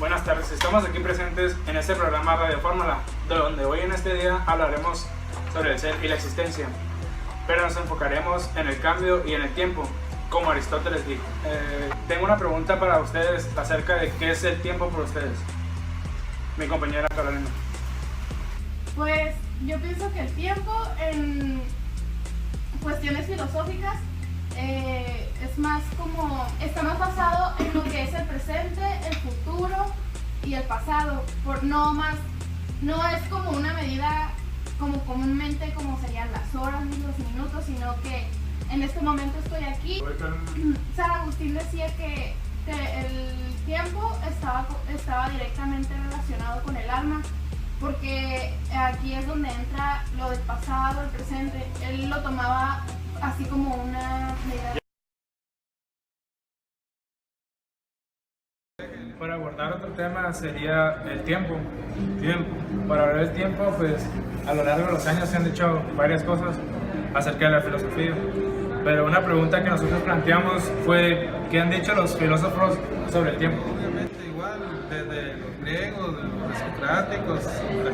Buenas tardes, estamos aquí presentes en este programa Radio Fórmula, donde hoy en este día hablaremos sobre el ser y la existencia, pero nos enfocaremos en el cambio y en el tiempo, como Aristóteles dijo. Tengo una pregunta para ustedes acerca de qué es el tiempo para ustedes. Mi compañera Carolina. Pues yo pienso que el tiempo en cuestiones filosóficas es más como, está más basado en lo que es el presente, el futuro y el pasado, no es como una medida como comúnmente como serían las horas ni los minutos, sino que en este momento estoy aquí. San Agustín decía que el tiempo estaba directamente relacionado con el alma, porque aquí es donde entra lo del pasado, el presente. Él lo tomaba así como una medida. Para abordar otro tema sería el tiempo. Para hablar del tiempo, pues a lo largo de los años se han dicho varias cosas acerca de la filosofía. Pero una pregunta que nosotros planteamos fue ¿qué han dicho los filósofos sobre el tiempo? Obviamente igual, desde los griegos, los socráticos,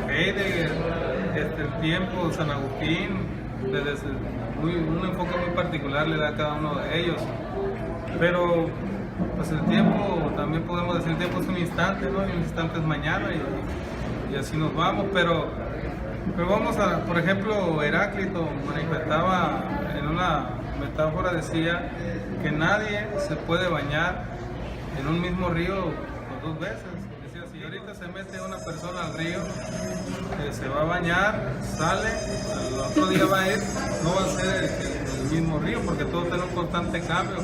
Heidegger, el tiempo, San Agustín, desde un enfoque muy particular le da a cada uno de ellos. Pero pues el tiempo, también podemos decir, el tiempo es un instante, ¿no? Y un instante es mañana y así nos vamos, pero vamos a, por ejemplo, Heráclito manifestaba en una metáfora, decía que nadie se puede bañar en un mismo río por dos veces. Decía, si ahorita se mete una persona al río, se va a bañar, sale, al otro día va a ir, no va a ser el mismo río, porque todo está en un constante cambio,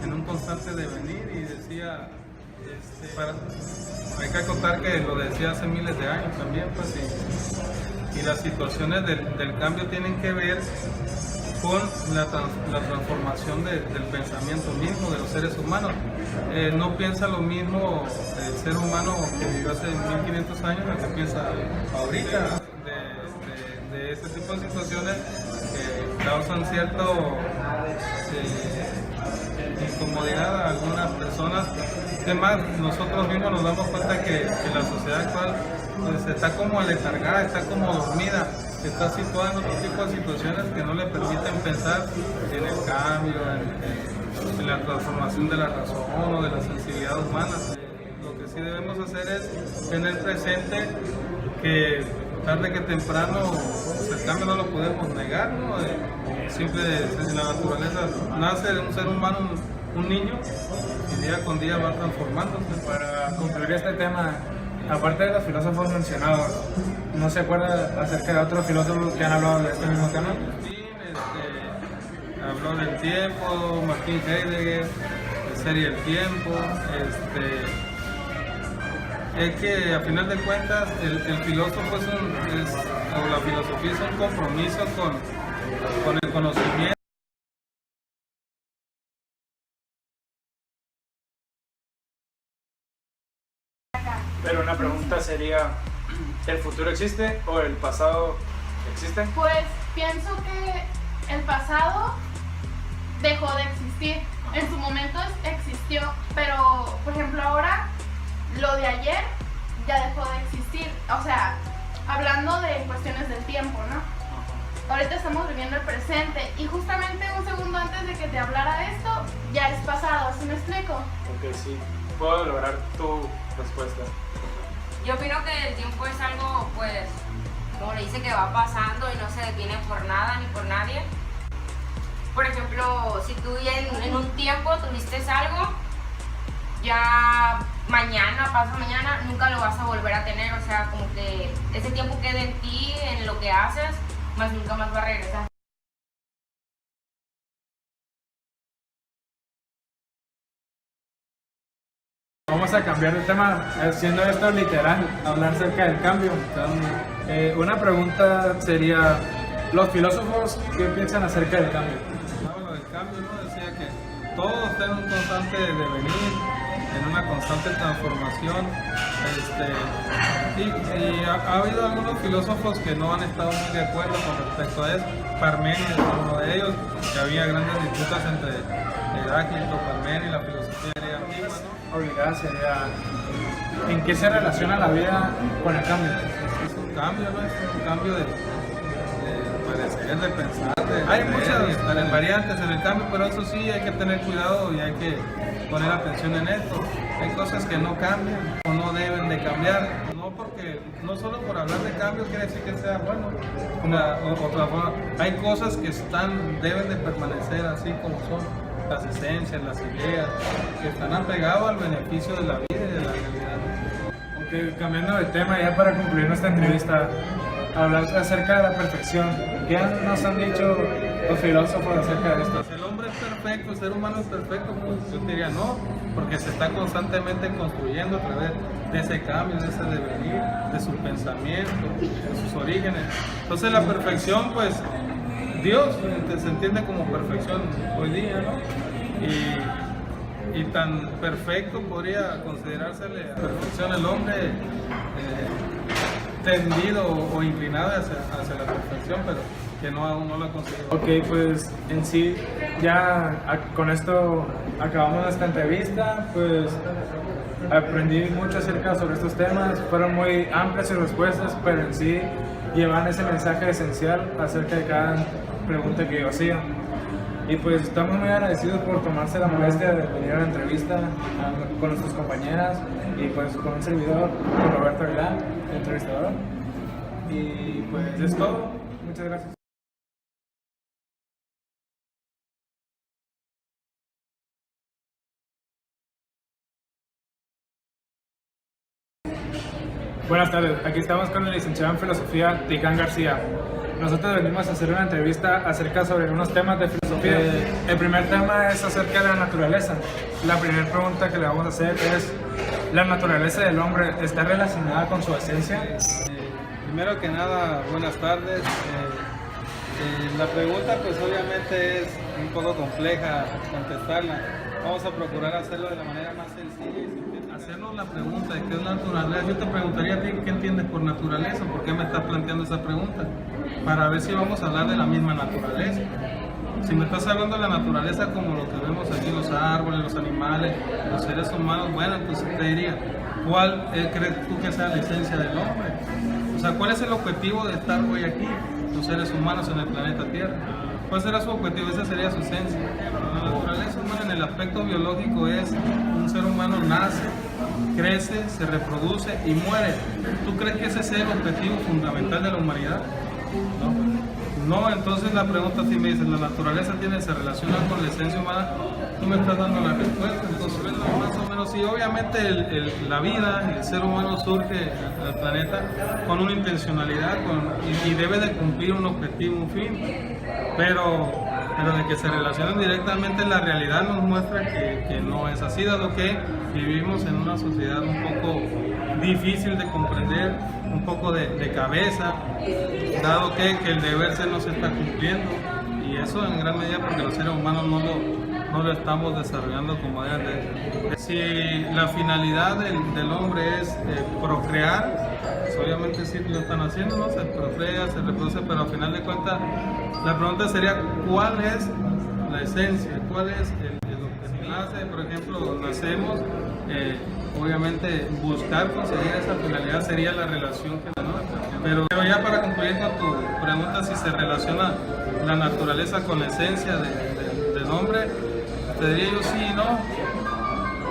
en un constante devenir. Y decía, hay que acotar que lo decía hace miles de años también, pues, y las situaciones del cambio tienen que ver con la transformación del pensamiento mismo de los seres humanos. No piensa lo mismo el ser humano que vivió hace 1500 años al que piensa ahorita. De este tipo de situaciones que causan cierto incomodidad a algunas personas. Además, nosotros mismos nos damos cuenta que la sociedad actual pues, está como aletargada, está como dormida, está situada en otro tipo de situaciones que no le permiten pensar en el cambio, en la transformación de la razón o de la sensibilidad humana. Lo que sí debemos hacer es tener presente que tarde que temprano pues, el cambio no lo podemos negar, ¿no? En la naturaleza nace de un ser humano un niño y día con día va transformándose. Para concluir este tema, aparte de los filósofos mencionados, ¿no se acuerda acerca de otros filósofos que han hablado de este mismo tema? Habló del tiempo, Martin Heidegger, de ser y el tiempo. Es que a final de cuentas el filósofo o la filosofía es un compromiso con el conocimiento. Pero una pregunta sería, ¿el futuro existe o el pasado existe? Pues pienso que el pasado dejó de existir. En su momento existió, pero por ejemplo ahora lo de ayer ya dejó de existir. O sea, hablando de cuestiones del tiempo, ¿no? Ahorita estamos viviendo el presente y justamente un segundo antes de que te hablara de esto, ya es pasado, ¿sí me explico? Ok, sí, puedo lograr tu respuesta. Yo opino que el tiempo es algo, pues, como le dice, que va pasando y no se detiene por nada ni por nadie. Por ejemplo, si tú en un tiempo tuviste algo, ya mañana, pasado mañana, nunca lo vas a volver a tener. O sea, como que ese tiempo queda en ti, en lo que haces, más nunca más va a regresar. Vamos a cambiar de tema, siendo esto literal, hablar acerca del cambio. Una pregunta sería, ¿los filósofos qué piensan acerca del cambio? Hablo del cambio, ¿no? Decía que todo está en un constante devenir, en una constante transformación. Y ha habido algunos filósofos que no han estado muy de acuerdo con respecto a eso. Parménides es uno de ellos, que había grandes disputas entre Heráclito, Parménides y la filosofía griega antigua, ¿no? obligada sería ¿en qué se relaciona la vida con el cambio? Es un cambio, ¿no? Es un cambio de parecer, de pensar. Hay muchas variantes en el cambio, pero eso sí hay que tener cuidado y hay que poner atención en esto. Hay cosas que no cambian o no deben de cambiar, no solo por hablar de cambio quiere decir que sea bueno. Otra forma, hay cosas que deben de permanecer así como son, las esencias, las ideas, que están apegadas al beneficio de la vida y de la realidad. Ok, cambiando de tema ya para concluir nuestra entrevista, hablar acerca de la perfección. ¿Qué nos han dicho los filósofos acerca de esto? El hombre es perfecto, el ser humano es perfecto, pues yo te diría no, porque se está constantemente construyendo a través de ese cambio, de ese devenir, de su pensamiento, de sus orígenes. Entonces la perfección, pues Dios se entiende como perfección hoy día, ¿no? Y tan perfecto podría considerársele a perfección el hombre tendido o inclinado hacia la perfección, pero que aún no lo considero. Ok, pues en sí ya con esto acabamos nuestra entrevista, pues aprendí mucho acerca sobre estos temas, fueron muy amplias sus respuestas, pero en sí llevan ese mensaje esencial acerca de cada pregunta que yo hacía. Y pues estamos muy agradecidos por tomarse la molestia de venir a la entrevista con nuestras compañeras y pues con un servidor, con Roberto Aguilar, el entrevistador. Y pues es todo. Muchas gracias. Buenas tardes, aquí estamos con el licenciado en Filosofía, Ticán García. Nosotros venimos a hacer una entrevista acerca sobre unos temas de filosofía. El primer tema es acerca de la naturaleza. La primera pregunta que le vamos a hacer es, ¿la naturaleza del hombre está relacionada con su esencia? Primero que nada, buenas tardes. La pregunta pues obviamente es un poco compleja contestarla. Vamos a procurar hacerlo de la manera más sencilla y simple. Hacernos la pregunta de qué es naturaleza. Yo te preguntaría a ti qué entiendes por naturaleza, por qué me estás planteando esa pregunta, para ver si vamos a hablar de la misma naturaleza. Si me estás hablando de la naturaleza como lo que vemos aquí, los árboles, los animales, los seres humanos, bueno, entonces te diría, ¿cuál crees tú que sea la esencia del hombre? O sea, ¿cuál es el objetivo de estar hoy aquí, los seres humanos en el planeta Tierra? ¿Cuál será su objetivo? Esa sería su esencia. La naturaleza humana en el aspecto biológico es un ser humano nace, crece, se reproduce y muere. ¿Tú crees que ese es el objetivo fundamental de la humanidad? No, entonces la pregunta si me dices, ¿la naturaleza se relaciona con la esencia humana? Tú me estás dando la respuesta, entonces más o menos sí, obviamente la vida, el ser humano surge al planeta con una intencionalidad y debe de cumplir un objetivo, un fin, pero de que se relacionen directamente, la realidad nos muestra que no es así, dado que vivimos en una sociedad un poco difícil de comprender, un poco de cabeza, dado que el deber ser no se está cumpliendo, y eso en gran medida porque los seres humanos no lo estamos desarrollando como deben de. Si la finalidad del hombre es procrear, pues obviamente sí lo están haciendo, ¿no? Se procrea, se reproduce, pero al final de cuentas la pregunta sería ¿cuál es la esencia? ¿Cuál es lo que se nace? Por ejemplo, nacemos, obviamente buscar conseguir esa finalidad sería la relación que pero ya para concluir con tu pregunta, si se relaciona la naturaleza con la esencia del hombre, te diría yo sí y no,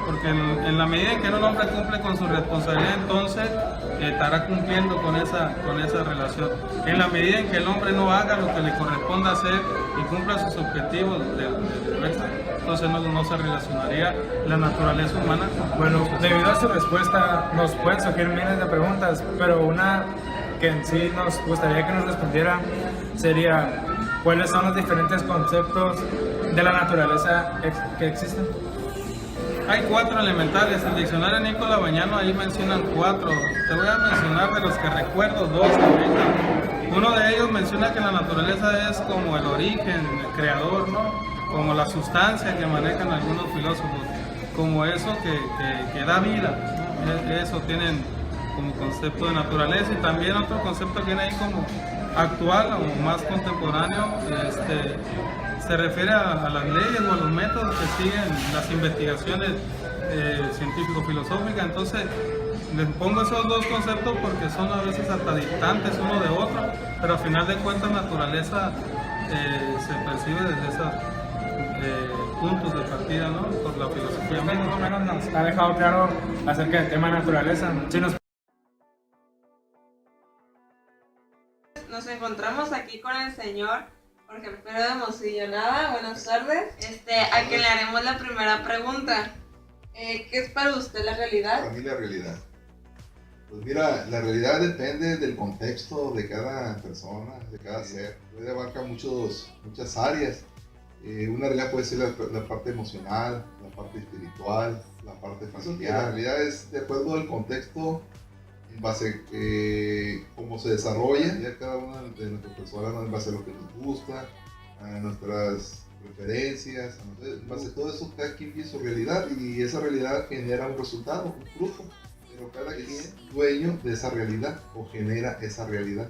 porque en la medida en que un hombre cumple con su responsabilidad, entonces estará cumpliendo con esa relación. En la medida en que el hombre no haga lo que le corresponde hacer y cumpla sus objetivos de fuerza, entonces no se relacionaría la naturaleza humana. Bueno, debido a su respuesta nos pueden surgir miles de preguntas, pero una que en sí nos gustaría que nos respondiera sería ¿cuáles son los diferentes conceptos de la naturaleza que existen? Hay 4 elementales, el diccionario Nicolás Bañano ahí mencionan 4, te voy a mencionar de los que recuerdo 2 ahorita. Uno de ellos menciona que la naturaleza es como el origen, el creador, ¿no? Como la sustancia que manejan algunos filósofos, como eso que da vida, ¿no? Eso tienen como concepto de naturaleza, y también otro concepto que viene ahí como actual o más contemporáneo, se refiere a las leyes o a los métodos que siguen las investigaciones científico-filosófica. Entonces les pongo esos dos conceptos porque son a veces hasta distantes uno de otro, pero al final de cuentas naturaleza se percibe desde esos puntos de partida, ¿no? Por la filosofía. Más o menos nos ha dejado claro acerca del tema naturaleza. Sí, Nos encontramos aquí con el señor Jorge Alfredo de Mosillonada. Buenas tardes. A quien le haremos la primera pregunta. ¿Qué es para usted la realidad? Para mí la realidad. Pues mira, la realidad depende del contexto de cada persona, de cada ser. Puede abarcar muchas áreas. Una realidad puede ser la parte emocional, la parte espiritual, la parte familiar. La realidad es de acuerdo al contexto, en base a cómo se desarrolla ya cada una de nuestras personas, en base a lo que nos gusta, a nuestras preferencias, en base a todo eso cada quien vive su realidad y esa realidad genera un resultado, un fruto, pero cada quien es dueño de esa realidad o genera esa realidad.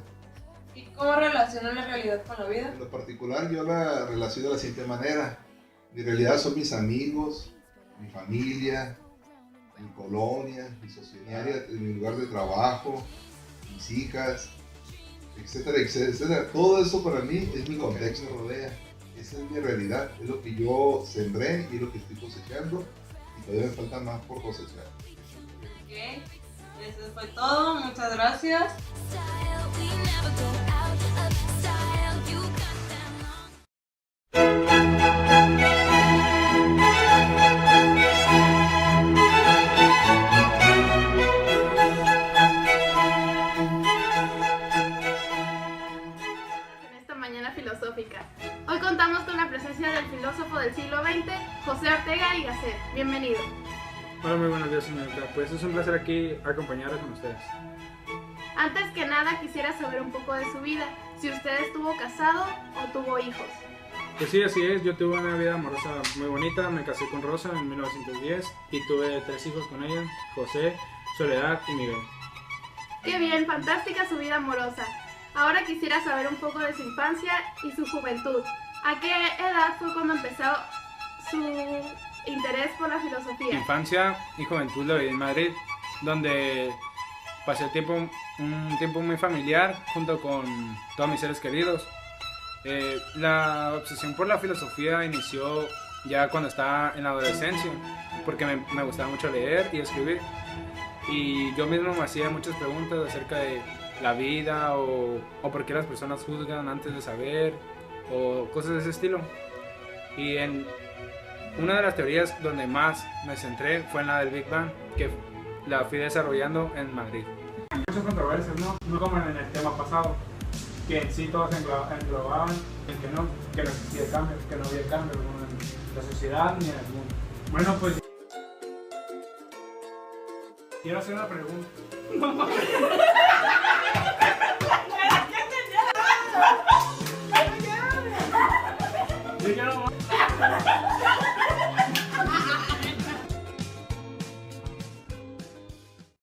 ¿Y cómo relaciona la realidad con la vida? En lo particular yo la relaciono de la siguiente manera: mi realidad son mis amigos, mi familia, mi colonia, mi sociedad, mi lugar de trabajo, mis hijas, etcétera, etcétera. Todo eso para mí es mi contexto, me rodea. Esa es mi realidad, es lo que yo sembré y es lo que estoy cosechando y todavía me falta más por cosechar. Ok, eso fue todo, muchas gracias. Filosófica. Hoy contamos con la presencia del filósofo del siglo XX, José Ortega y Gasset. Bienvenido. Hola, muy buenos días, señorita. Pues es un placer aquí acompañarla con ustedes. Antes que nada quisiera saber un poco de su vida, si usted estuvo casado o tuvo hijos. Pues sí, así es. Yo tuve una vida amorosa muy bonita. Me casé con Rosa en 1910 y tuve 3 hijos con ella: José, Soledad y Miguel. Qué bien, fantástica su vida amorosa. Ahora quisiera saber un poco de su infancia y su juventud. ¿A qué edad fue cuando empezó su interés por la filosofía? Infancia y juventud la viví en Madrid, donde pasé un tiempo muy familiar junto con todos mis seres queridos. La obsesión por la filosofía inició ya cuando estaba en la adolescencia, porque me gustaba mucho leer y escribir. Y yo mismo me hacía muchas preguntas acerca de la vida o por qué las personas juzgan antes de saber o cosas de ese estilo. Y en una de las teorías donde más me centré fue en la del Big Bang, que la fui desarrollando en Madrid. Muchas controversias, no como en el tema pasado, que en sí todos englobaban en que no existía cambio, que no había cambio en la sociedad ni en el mundo. Bueno, pues quiero hacer una pregunta. Yo quiero